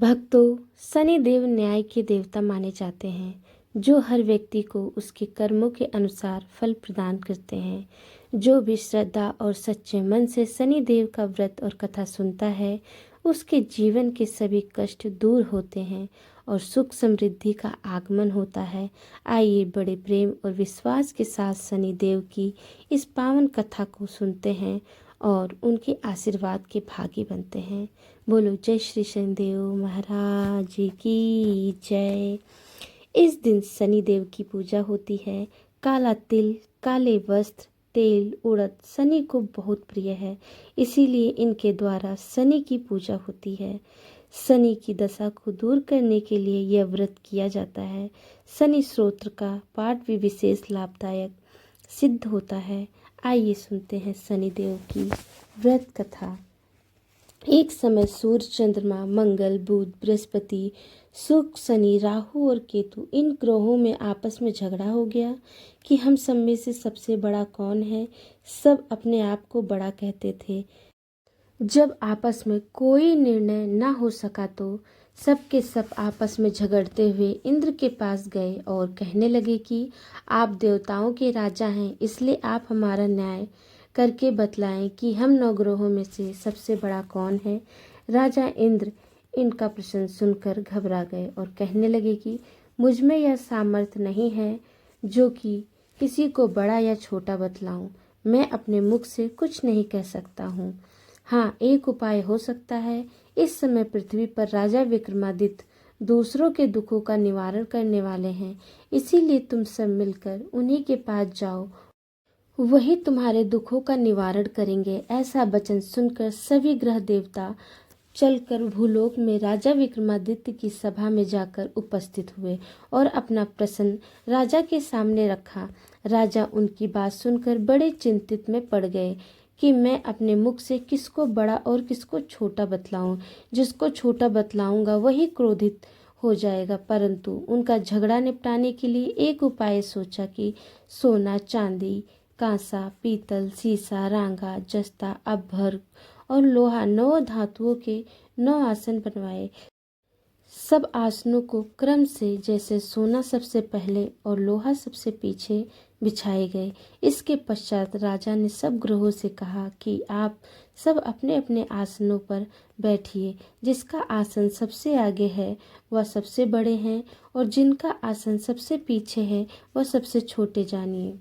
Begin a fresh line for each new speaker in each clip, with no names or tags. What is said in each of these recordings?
भक्तों, शनिदेव न्याय के देवता माने जाते हैं, जो हर व्यक्ति को उसके कर्मों के अनुसार फल प्रदान करते हैं। जो भी श्रद्धा और सच्चे मन से शनिदेव का व्रत और कथा सुनता है, उसके जीवन के सभी कष्ट दूर होते हैं और सुख समृद्धि का आगमन होता है। आइए बड़े प्रेम और विश्वास के साथ शनिदेव की इस पावन कथा को सुनते हैं और उनके आशीर्वाद के भागी बनते हैं। बोलो जय श्री शनिदेव महाराज की जय। इस दिन शनिदेव की पूजा होती है। काला तिल, काले वस्त्र, तेल, उड़द शनि को बहुत प्रिय है, इसीलिए इनके द्वारा शनि की पूजा होती है। शनि की दशा को दूर करने के लिए यह व्रत किया जाता है। शनि स्तोत्र का पाठ भी विशेष लाभदायक सिद्ध होता है। आइए सुनते हैं शनिदेव की व्रत कथा। एक समय सूर्य, चंद्रमा, मंगल, बुध, बृहस्पति, शुक्र, शनि, राहु और केतु इन ग्रहों में आपस में झगड़ा हो गया कि हम सब में से सबसे बड़ा कौन है। सब अपने आप को बड़ा कहते थे। जब आपस में कोई निर्णय न हो सका तो सब के सब आपस में झगड़ते हुए इंद्र के पास गए और कहने लगे कि आप देवताओं के राजा हैं, इसलिए आप हमारा न्याय करके बतलाएं कि हम नवग्रहों में से सबसे बड़ा कौन है। राजा इंद्र इनका प्रश्न सुनकर घबरा गए और कहने लगे कि मुझ में यह सामर्थ्य नहीं है जो कि किसी को बड़ा या छोटा बतलाऊं। मैं अपने मुख से कुछ नहीं कह सकता हूँ। हाँ, एक उपाय हो सकता है। इस समय पृथ्वी पर राजा विक्रमादित्य दूसरों के दुखों का निवारण करने वाले हैं, इसीलिए तुम सब मिलकर उन्हीं के पास जाओ, वही तुम्हारे दुखों का निवारण करेंगे। ऐसा वचन सुनकर सभी ग्रह देवता चलकर भूलोक में राजा विक्रमादित्य की सभा में जाकर उपस्थित हुए और अपना प्रश्न राजा के सामने रखा। राजा उनकी बात सुनकर बड़े चिंतित में पड़ गए कि मैं अपने मुख से किसको बड़ा और किसको छोटा बतलाऊं। जिसको छोटा बतलाऊंगा वही क्रोधित हो जाएगा। परंतु उनका झगड़ा निपटाने के लिए एक उपाय सोचा कि सोना, चांदी, कांसा, पीतल, सीसा, रांगा, जस्ता, अभ्रक और लोहा 9 धातुओं के 9 आसन बनवाए। सब आसनों को क्रम से जैसे सोना सबसे पहले और लोहा सबसे पीछे बिछाए गए। इसके पश्चात राजा ने सब ग्रहों से कहा कि आप सब अपने अपने आसनों पर बैठिए। जिसका आसन सबसे आगे है वह सबसे बड़े हैं और जिनका आसन सबसे पीछे है वह सबसे छोटे जानिए।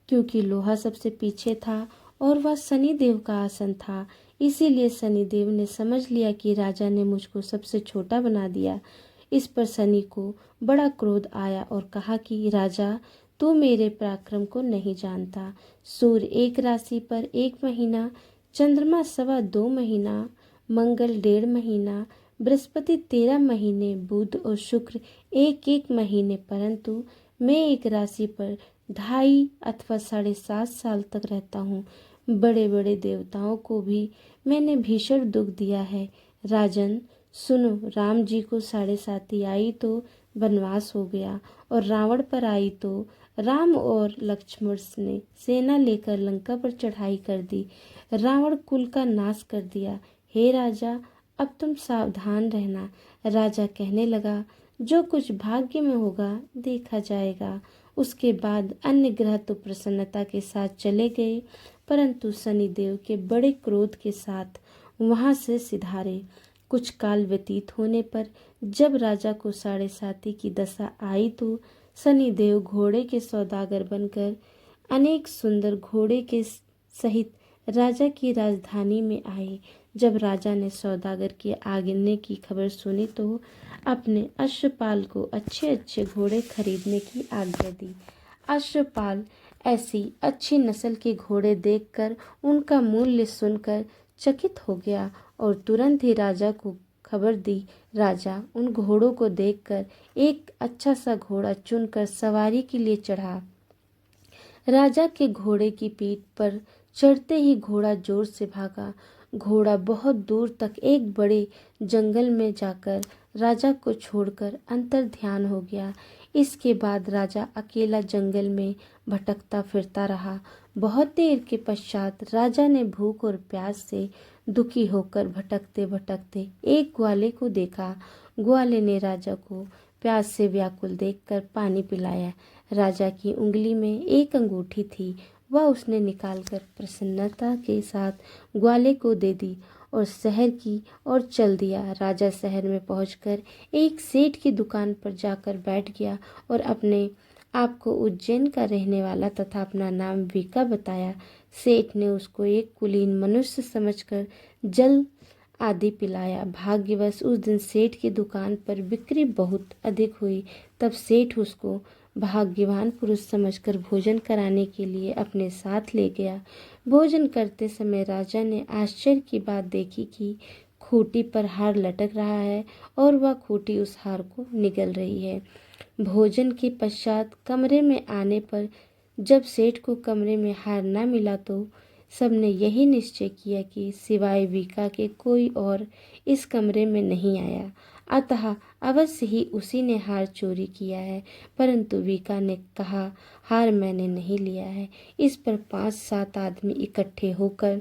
क्योंकि लोहा सबसे पीछे था और वह शनिदेव का आसन था, इसीलिए शनिदेव ने समझ लिया कि राजा ने मुझको सबसे छोटा बना दिया। इस पर शनि को बड़ा क्रोध आया और कहा कि राजा, तू मेरे पराक्रम को नहीं जानता। सूर्य 1 राशि पर 1 महीना, चंद्रमा 2.25 महीना, मंगल 1.5 महीना, बृहस्पति 13 महीने, बुध और शुक्र 1-1 महीने, परंतु मैं एक राशि पर 2.5 अथवा 7.5 साल तक रहता हूँ। बड़े बड़े देवताओं को भी मैंने भीषण दुख दिया है। राजन सुनो, राम जी को 7.5 आई तो वनवास हो गया और रावण पर आई तो राम और लक्ष्मण ने सेना लेकर लंका पर चढ़ाई कर दी, रावण कुल का नाश कर दिया। हे राजा, अब तुम सावधान रहना। राजा कहने लगा, जो कुछ भाग्य में होगा देखा जाएगा। उसके बाद अन्य ग्रह तो प्रसन्नता के साथ चले गए, परंतु शनिदेव के बड़े क्रोध के साथ वहां से सिधारे। कुछ काल व्यतीत होने पर जब राजा को 7.5 की दशा आई तो शनिदेव घोड़े के सौदागर बनकर अनेक सुंदर घोड़े के सहित राजा की राजधानी में आए। जब राजा ने सौदागर के आगने की खबर सुनी तो अपने अश्वपाल को अच्छे अच्छे घोड़े खरीदने की आज्ञा दी। अश्वपाल ऐसी अच्छी नस्ल के घोड़े देखकर उनका मूल्य सुनकर चकित हो गया और तुरंत ही राजा को खबर दी। राजा उन घोड़ों को देखकर एक अच्छा सा घोड़ा चुनकर सवारी के लिए चढ़ा। राजा के घोड़े की पीठ पर चढ़ते ही घोड़ा जोर से भागा। घोड़ा बहुत दूर तक एक बड़े जंगल में जाकर राजा को छोड़कर अंतर ध्यान हो गया। इसके बाद राजा अकेला जंगल में भटकता फिरता रहा। बहुत देर के पश्चात राजा ने भूख और प्यास से दुखी होकर भटकते भटकते एक ग्वाले को देखा। ग्वाले ने राजा को प्यास से व्याकुल देखकर पानी पिलाया। राजा की उंगली में एक अंगूठी थी, वह उसने निकालकर प्रसन्नता के साथ ग्वाले को दे दी और शहर की ओर चल दिया। राजा शहर में पहुंचकर एक सेठ की दुकान पर जाकर बैठ गया और अपने आप को उज्जैन का रहने वाला तथा अपना नाम वीका बताया। सेठ ने उसको एक कुलीन मनुष्य समझकर जल आदि पिलाया। भाग्यवश उस दिन सेठ की दुकान पर बिक्री बहुत अधिक हुई। तब सेठ उसको भाग्यवान पुरुष समझकर भोजन कराने के लिए अपने साथ ले गया। भोजन करते समय राजा ने आश्चर्य की बात देखी कि खूंटी पर हार लटक रहा है और वह खूंटी उस हार को निगल रही है। भोजन के पश्चात कमरे में आने पर जब सेठ को कमरे में हार न मिला तो सबने यही निश्चय किया कि सिवाय वीका के कोई और इस कमरे में नहीं आया, अतः अवश्य ही उसी ने हार चोरी किया है। परंतु वीका ने कहा, हार मैंने नहीं लिया है। इस पर 5-7 आदमी इकट्ठे होकर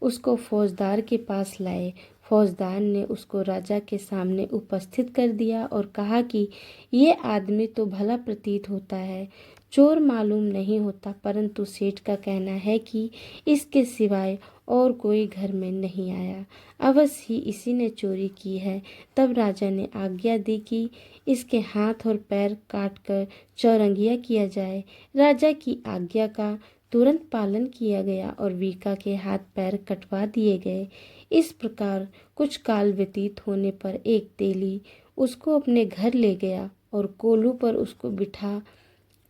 उसको फौजदार के पास लाए। फौजदार ने उसको राजा के सामने उपस्थित कर दिया और कहा कि ये आदमी तो भला प्रतीत होता है, चोर मालूम नहीं होता, परंतु सेठ का कहना है कि इसके सिवाय और कोई घर में नहीं आया, अवश्य ही इसी ने चोरी की है। तब राजा ने आज्ञा दी कि इसके हाथ और पैर काटकर चौरंगिया किया जाए। राजा की आज्ञा का तुरंत पालन किया गया और वीका के हाथ पैर कटवा दिए गए। इस प्रकार कुछ काल व्यतीत होने पर एक तेली उसको अपने घर ले गया और कोलू पर उसको बिठा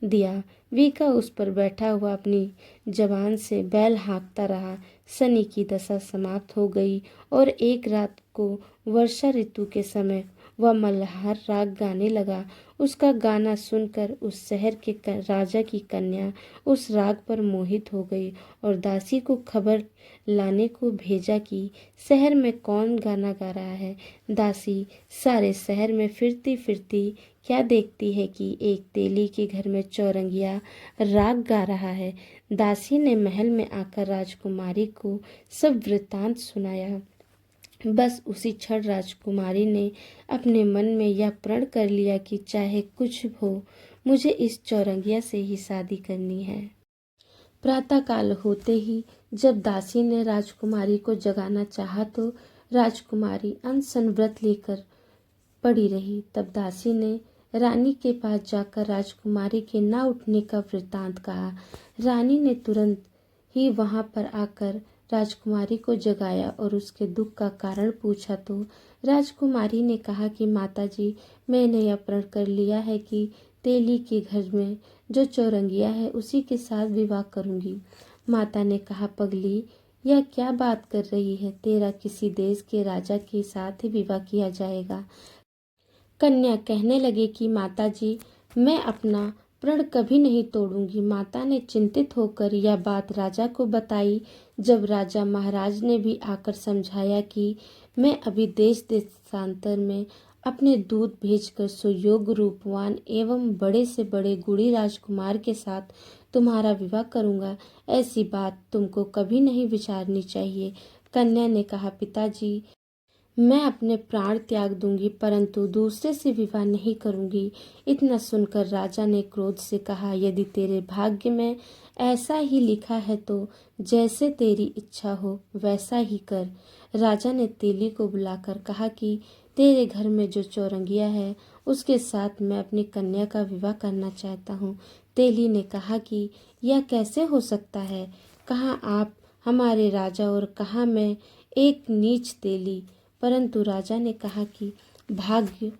दिया। वीका उस पर बैठा हुआ अपनी जबान से बैल हाँकता रहा। शनि की दशा समाप्त हो गई और एक रात को वर्षा ऋतु के समय वह मल्हार राग गाने लगा। उसका गाना सुनकर उस शहर के राजा की कन्या उस राग पर मोहित हो गई और दासी को खबर लाने को भेजा कि शहर में कौन गाना गा रहा है। दासी सारे शहर में फिरती फिरती क्या देखती है कि एक तेली के घर में चौरंगिया राग गा रहा है। दासी ने महल में आकर राजकुमारी को सब वृत्तांत सुनाया। बस उसी क्षण राजकुमारी ने अपने मन में यह प्रण कर लिया कि चाहे कुछ हो, मुझे इस चौरंगिया से ही शादी करनी है। प्रातःकाल होते ही जब दासी ने राजकुमारी को जगाना चाहा तो राजकुमारी अनशन व्रत लेकर पड़ी रही। तब दासी ने रानी के पास जाकर राजकुमारी के न उठने का वृत्तांत कहा। रानी ने तुरंत ही वहां पर आकर राजकुमारी को जगाया और उसके दुख का कारण पूछा तो राजकुमारी ने कहा कि माताजी, मैंने यह प्रण कर लिया है कि तेली के घर में जो चौरंगिया है उसी के साथ विवाह करूंगी। माता ने कहा, पगली, यह क्या बात कर रही है? तेरा किसी देश के राजा के साथ ही विवाह किया जाएगा। कन्या कहने लगी कि माताजी, मैं अपना प्रण कभी नहीं तोड़ूंगी। माता ने चिंतित होकर यह बात राजा को बताई। जब राजा महाराज ने भी आकर समझाया कि मैं अभी देश देशांतर में अपने दूत भेजकर सुयोग्य रूपवान एवं बड़े से बड़े गुणी राजकुमार के साथ तुम्हारा विवाह करूंगा, ऐसी बात तुमको कभी नहीं विचारनी चाहिए। कन्या ने कहा, पिताजी, मैं अपने प्राण त्याग दूंगी परंतु दूसरे से विवाह नहीं करूंगी। इतना सुनकर राजा ने क्रोध से कहा, यदि तेरे भाग्य में ऐसा ही लिखा है तो जैसे तेरी इच्छा हो वैसा ही कर। राजा ने तेली को बुलाकर कहा कि तेरे घर में जो चौरंगिया है उसके साथ मैं अपनी कन्या का विवाह करना चाहता हूँ। तेली ने कहा कि यह कैसे हो सकता है? कहाँ आप हमारे राजा और कहाँ मैं एक नीच तेली। परंतु राजा ने कहा कि भाग्य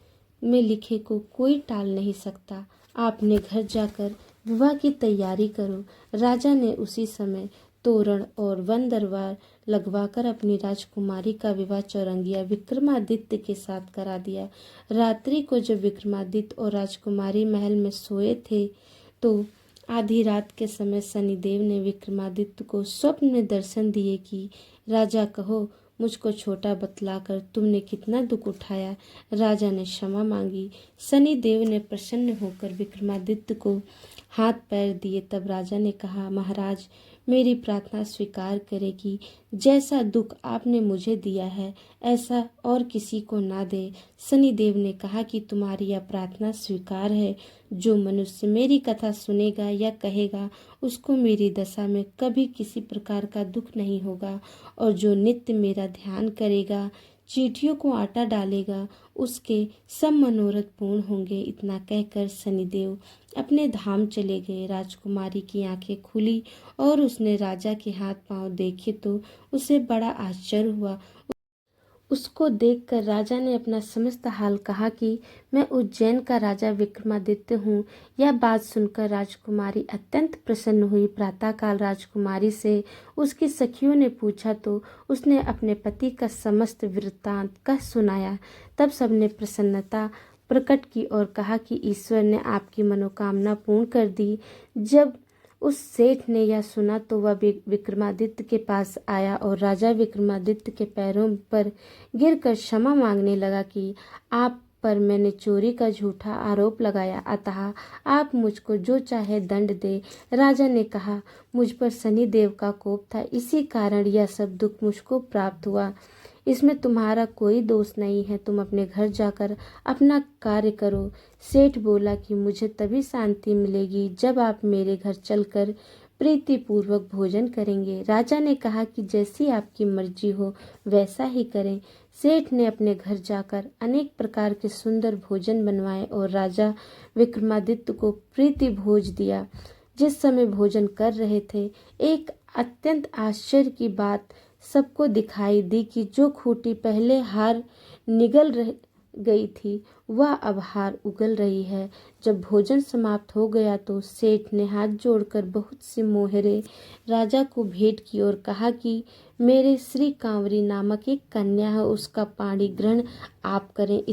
में लिखे को कोई टाल नहीं सकता। आपने घर जाकर विवाह की तैयारी करो। राजा ने उसी समय तोरण और वन दरबार लगवाकर अपनी राजकुमारी का विवाह चौरंगिया विक्रमादित्य के साथ करा दिया। रात्रि को जब विक्रमादित्य और राजकुमारी महल में सोए थे तो आधी रात के समय शनिदेव ने विक्रमादित्य को स्वप्न में दर्शन दिए कि राजा, कहो मुझको छोटा बतलाकर तुमने कितना दुख उठाया। राजा ने क्षमा मांगी। शनिदेव ने प्रसन्न होकर विक्रमादित्य को हाथ पैर दिए। तब राजा ने कहा, महाराज, मेरी प्रार्थना स्वीकार करेगी। जैसा दुख आपने मुझे दिया है ऐसा और किसी को ना दे। शनिदेव ने कहा कि तुम्हारी यह प्रार्थना स्वीकार है। जो मनुष्य मेरी कथा सुनेगा या कहेगा उसको मेरी दशा में कभी किसी प्रकार का दुख नहीं होगा, और जो नित्य मेरा ध्यान करेगा, चींटियों को आटा डालेगा, उसके सब मनोरथ पूर्ण होंगे। इतना कहकर शनिदेव अपने धाम चले गए। राजकुमारी की आंखें खुली और उसने राजा के हाथ पांव देखे तो उसे बड़ा आश्चर्य हुआ। उसको देखकर राजा ने अपना समस्त हाल कहा कि मैं उज्जैन का राजा विक्रमादित्य हूँ। यह बात सुनकर राजकुमारी अत्यंत प्रसन्न हुई। प्रातःकाल राजकुमारी से उसकी सखियों ने पूछा तो उसने अपने पति का समस्त वृत्तांत कह सुनाया। तब सबने प्रसन्नता प्रकट की और कहा कि ईश्वर ने आपकी मनोकामना पूर्ण कर दी। जब उस सेठ ने यह सुना तो वह विक्रमादित्य के पास आया और राजा विक्रमादित्य के पैरों पर गिरकर क्षमा मांगने लगा कि आप पर मैंने चोरी का झूठा आरोप लगाया, अतः आप मुझको जो चाहे दंड दे। राजा ने कहा, मुझ पर शनिदेव का कोप था, इसी कारण यह सब दुख मुझको प्राप्त हुआ। इसमें तुम्हारा कोई दोष नहीं है। तुम अपने घर जाकर अपना कार्य करो। सेठ बोला कि मुझे तभी शांति मिलेगी जब आप मेरे घर चलकर प्रीतिपूर्वक भोजन करेंगे। राजा ने कहा कि जैसी आपकी मर्जी हो वैसा ही करें। सेठ ने अपने घर जाकर अनेक प्रकार के सुंदर भोजन बनवाए और राजा विक्रमादित्य को प्रीति भोज दिया। जिस समय भोजन कर रहे थे, एक अत्यंत आश्चर्य की बात सबको दिखाई दी कि जो खूंटी पहले हार निगल गई थी वह अब हार उगल रही है। जब भोजन समाप्त हो गया तो सेठ ने हाथ जोड़कर बहुत से मोहरे राजा को भेंट की और कहा कि मेरे श्री कांवरी नामक एक कन्या है, उसका पाणी ग्रहण आप करें।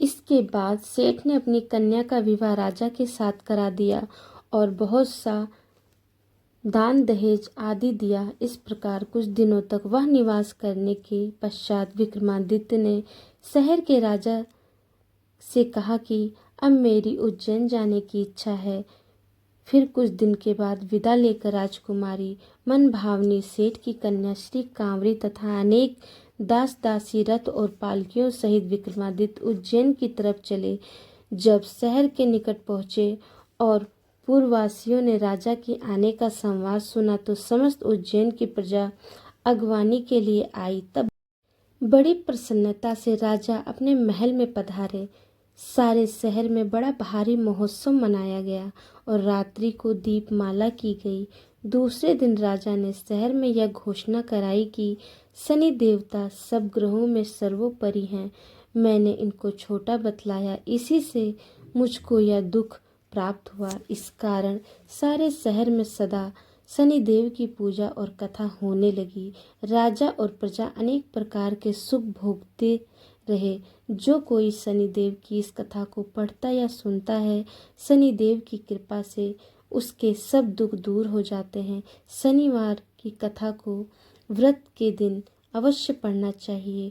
इसके बाद सेठ ने अपनी कन्या का विवाह राजा के साथ करा दिया और बहुत सा दान दहेज आदि दिया। इस प्रकार कुछ दिनों तक वह निवास करने के पश्चात विक्रमादित्य ने शहर के राजा से कहा कि अब मेरी उज्जैन जाने की इच्छा है। फिर कुछ दिन के बाद विदा लेकर राजकुमारी मन भावनी सेठ की कन्या श्री कांवरी तथा अनेक दास दासी रथ और पालकियों सहित विक्रमादित्य उज्जैन की तरफ चले। जब शहर के निकट पहुँचे और पूर्ववासियों ने राजा के आने का संवाद सुना तो समस्त उज्जैन की प्रजा अगवानी के लिए आई। तब बड़ी प्रसन्नता से राजा अपने महल में पधारे। सारे शहर में बड़ा भारी महोत्सव मनाया गया और रात्रि को दीपमाला की गई। दूसरे दिन राजा ने शहर में यह घोषणा कराई कि शनि देवता सब ग्रहों में सर्वोपरि हैं। मैंने इनको छोटा बतलाया, इसी से मुझको यह दुख प्राप्त हुआ। इस कारण सारे शहर में सदा शनिदेव की पूजा और कथा होने लगी। राजा और प्रजा अनेक प्रकार के सुख भोगते रहे। जो कोई शनिदेव की इस कथा को पढ़ता या सुनता है, शनिदेव की कृपा से उसके सब दुख दूर हो जाते हैं। शनिवार की कथा को व्रत के दिन अवश्य पढ़ना चाहिए।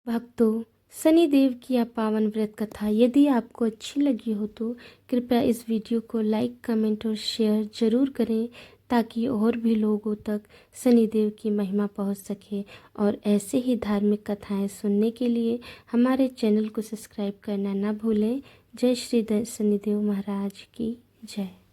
भक्तों, शनिदेव की यह पावन व्रत कथा यदि आपको अच्छी लगी हो तो कृपया इस वीडियो को लाइक, कमेंट और शेयर जरूर करें ताकि और भी लोगों तक शनिदेव की महिमा पहुंच सके। और ऐसे ही धार्मिक कथाएं सुनने के लिए हमारे चैनल को सब्सक्राइब करना ना भूलें। जय श्री शनिदेव महाराज की जय।